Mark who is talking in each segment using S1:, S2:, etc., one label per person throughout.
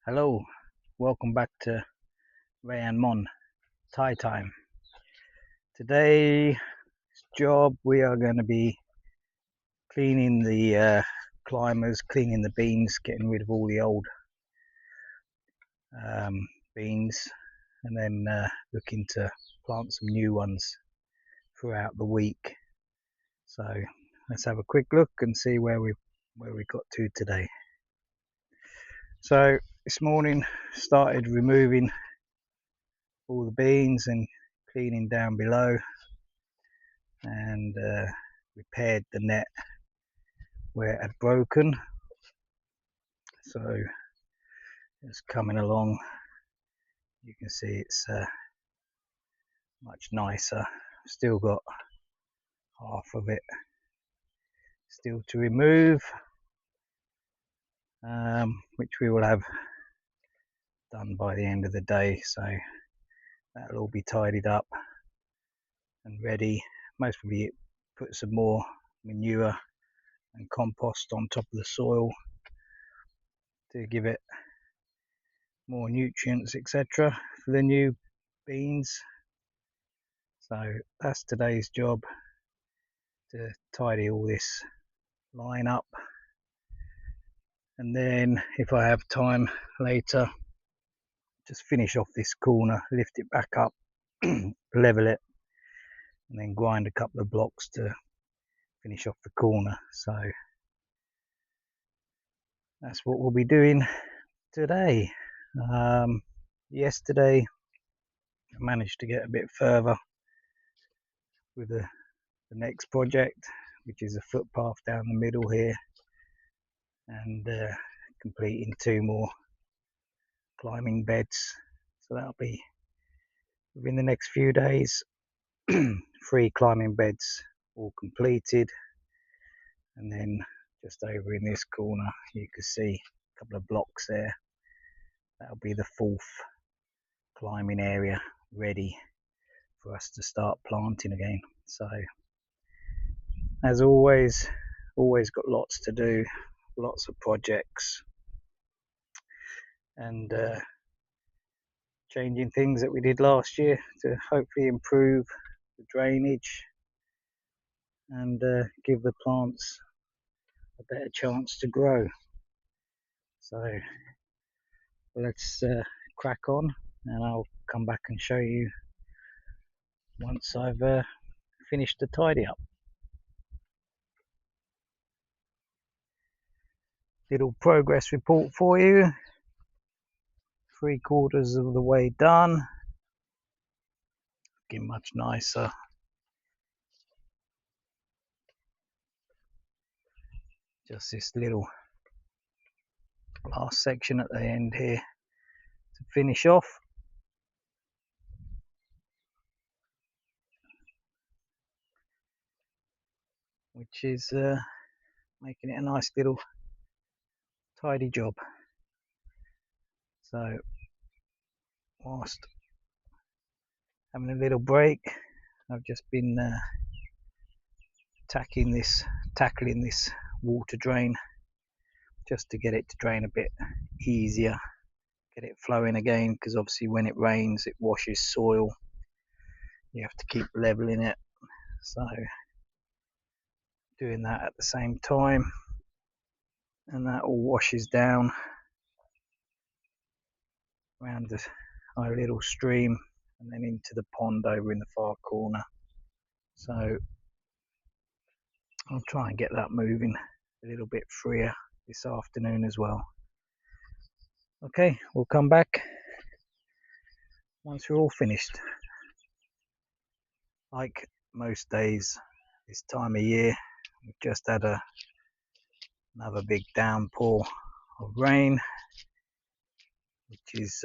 S1: Hello, welcome back to Ray and Mon Thai time. Today's job we are going to be cleaning the climbers, cleaning the beans, getting rid of all the old beans, and then looking to plant some new ones throughout the week. So let's have a quick look and see where we got to today. So this morning started removing all the beans and cleaning down below, and repaired the net where it had broken. So it's coming along. You can see it's much nicer. Still got half of it still to remove, which we will have done by the end of the day. So that'll all be tidied up and ready. Most probably put some more manure and compost on top of the soil to give it more nutrients, etc., for the new beans. So that's today's job, to tidy all this line up, and then if I have time later, just finish off this corner, lift it back up, level it, and then grind a couple of blocks to finish off the corner. So that's what we'll be doing today. Yesterday I managed to get a bit further with the next project, which is a footpath down the middle here, and completing 2 more climbing beds. So that'll be within the next few days. 3 climbing beds all completed, and then just over in this corner you can see a couple of blocks there. That'll be the 4th climbing area, ready for us to start planting again. So as always got lots to do, lots of projects, and changing things that we did last year to hopefully improve the drainage and give the plants a better chance to grow. So let's crack on, and I'll come back and show you once I've finished the tidy up. Little progress report for you. 3/4 of the way done. Looking much nicer. Just this little last section at the end here to finish off. Which is making it a nice little tidy job. So whilst having a little break, I've just been tackling this water drain, just to get it to drain a bit easier, get it flowing again, because obviously when it rains it washes soil. You have to keep leveling it, so doing that at the same time, and that all washes down around our little stream and then into the pond over in the far corner. So I'll try and get that moving a little bit freer this afternoon as well. Okay, we'll come back once we're all finished. Like most days this time of year, we've just had another big downpour of rain, which is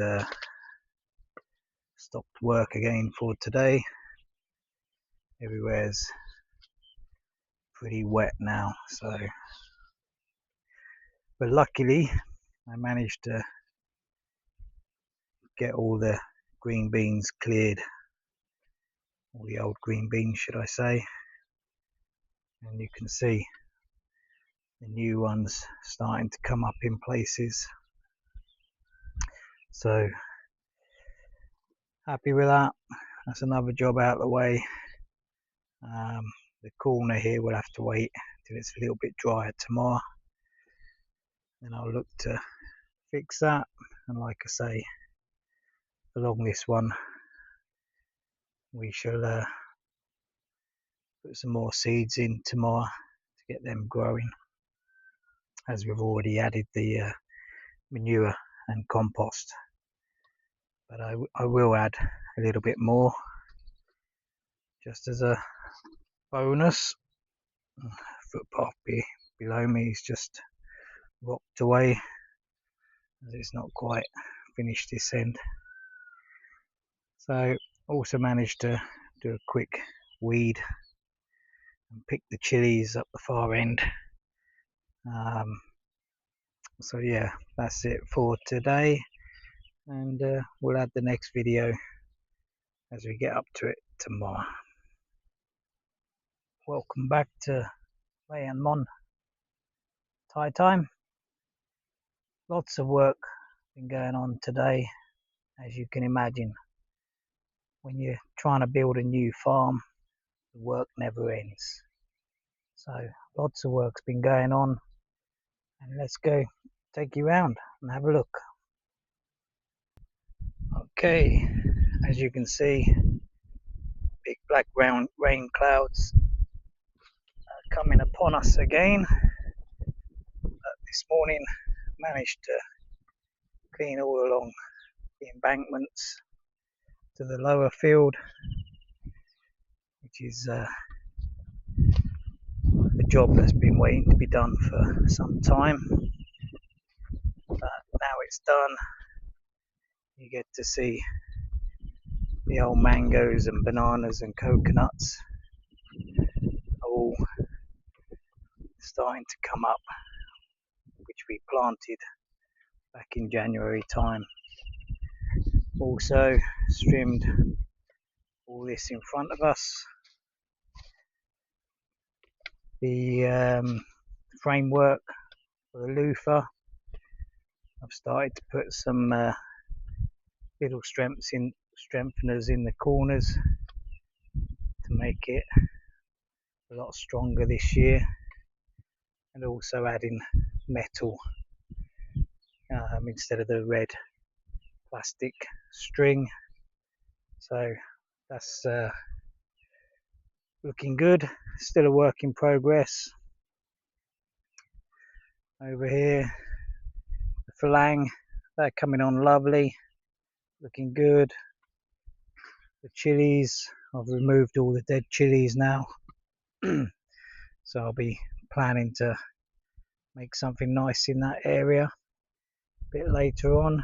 S1: stopped work again for today. Everywhere's pretty wet now, so but luckily I managed to get all the green beans cleared, all the old green beans should I say, and you can see the new ones starting to come up in places. So happy with that. That's another job out of the way. The corner here will have to wait till it's a little bit drier tomorrow. Then I'll look to fix that. And like I say, along this one, we shall put some more seeds in tomorrow to get them growing, as we've already added the manure and compost. But I will add a little bit more just as a bonus. Footpath below me is just rocked away as it's not quite finished this end. So also managed to do a quick weed and pick the chilies up the far end. So yeah, that's it for today, and we'll add the next video as we get up to it tomorrow. Welcome back to Rayan Mon Thai time. Lots of work been going on today, as you can imagine. When you're trying to build a new farm, the work never ends. So lots of work's been going on, and let's go take you around and have a look. Okay, as you can see, big black rain clouds are coming upon us again. This morning managed to clean all along the embankments to the lower field, which is a job that's been waiting to be done for some time. But now it's done. You get to see the old mangoes and bananas and coconuts all starting to come up, which we planted back in January time. Also trimmed all this in front of us. The framework for the Luffa, I've started to put some little strengtheners in the corners to make it a lot stronger this year, and also adding metal instead of the red plastic string. So that's looking good. Still a work in progress. Over here, the phalang, they're coming on lovely, looking good. The chilies, I've removed all the dead chilies now. So I'll be planning to make something nice in that area a bit later on.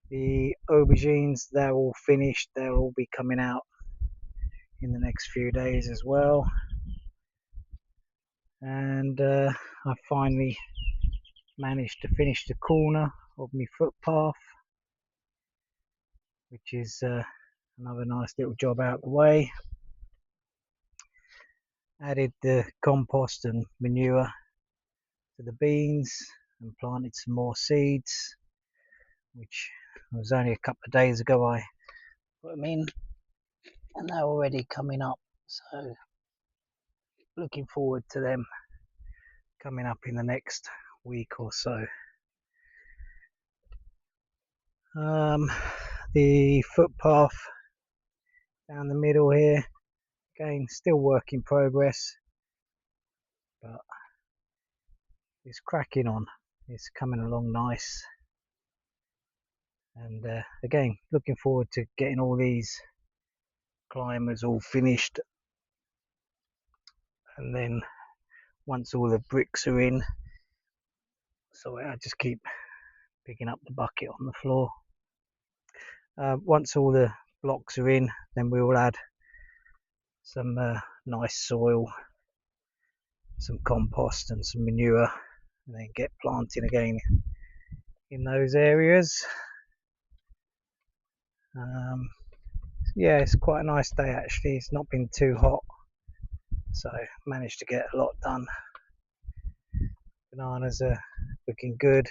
S1: The aubergines, they're all finished. They'll all be coming out in the next few days as well. And I finally managed to finish the corner of my footpath, which is another nice little job out of the way. Added the compost and manure to the beans and planted some more seeds, which was only a couple of days ago I put them in, and they're already coming up. So looking forward to them coming up in the next week or so. The footpath down the middle here, again still work in progress, but it's cracking on. It's coming along nice, and again looking forward to getting all these climbers all finished, and then once all the bricks are in, so I just keep picking up the bucket on the floor. Once all the blocks are in, then we will add some nice soil, some compost and some manure, and then get planting again in those areas. Yeah, it's quite a nice day actually. It's not been too hot, so managed to get a lot done. Bananas are looking good.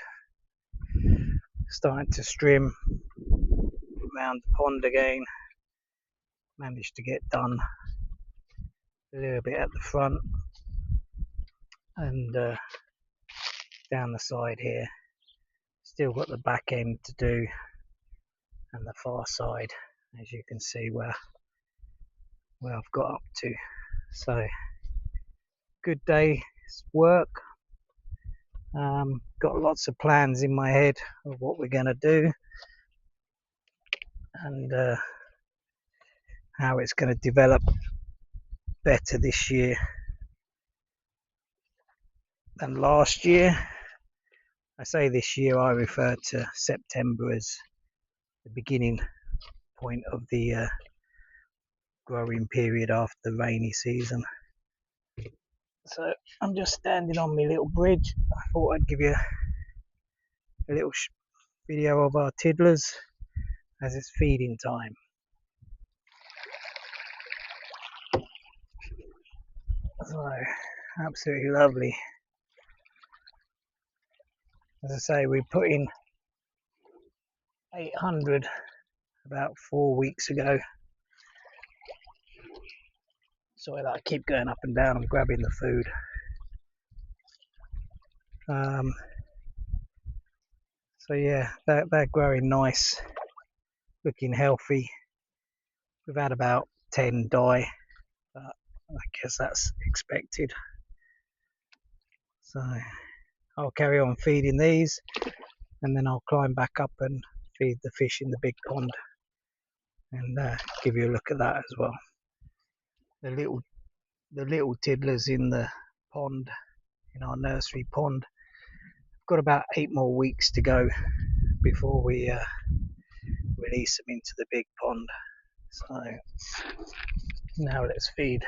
S1: starting to stream around the pond again. Managed to get done a little bit at the front and down the side here. Still got the back end to do and the far side, as you can see where I've got up to. So good day's work. Got lots of plans in my head of what we're going to do and how it's going to develop better this year than last year. I say this year, I refer to September as the beginning point of the growing period after the rainy season. So I'm just standing on my little bridge. I thought I'd give you a little video of our tiddlers as it's feeding time. So absolutely lovely. As I say, we put in 800 about 4 weeks ago. Sorry that I keep going up and down. I'm grabbing the food. So yeah, they're growing nice, looking healthy. We've had about 10 die, but I guess that's expected. So I'll carry on feeding these and then I'll climb back up and feed the fish in the big pond and give you a look at that as well. The little tiddlers in the pond, in our nursery pond, got about 8 more weeks to go before we release them into the big pond. So now let's feed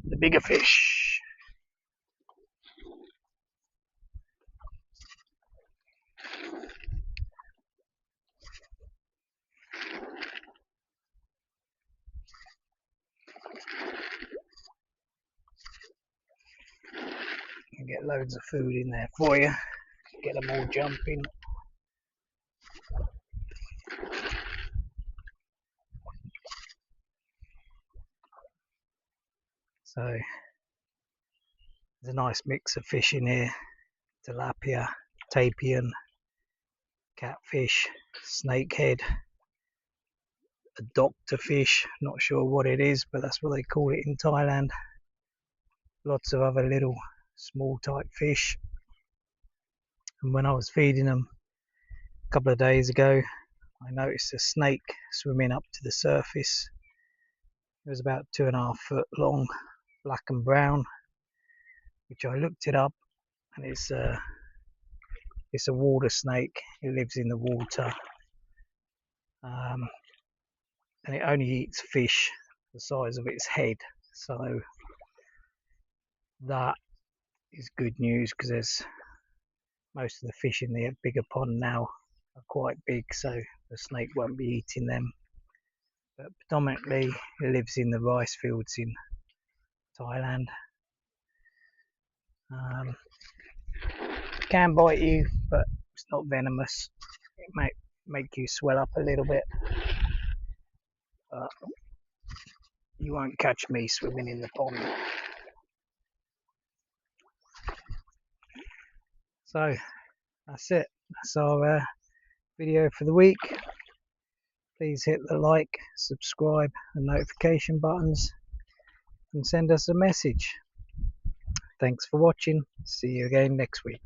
S1: the bigger fish. And get loads of food in there for you, get them all jumping. So there's a nice mix of fish in here: tilapia, tapian, catfish, snakehead, a doctor fish, not sure what it is, but that's what they call it in Thailand. Lots of other little small type fish. And when I was feeding them a couple of days ago, I noticed a snake swimming up to the surface. It was about 2.5 foot long, black and brown, which I looked it up, and it's a water snake. It lives in the water, and it only eats fish the size of its head. So that is good news, because there's most of the fish in the bigger pond now are quite big, so the snake won't be eating them. But predominantly it lives in the rice fields in Thailand. Can bite you, but it's not venomous. It might make you swell up a little bit, but you won't catch me swimming in the pond. So that's it. That's our video for the week. Please hit the like, subscribe and notification buttons and send us a message. Thanks for watching. See you again next week.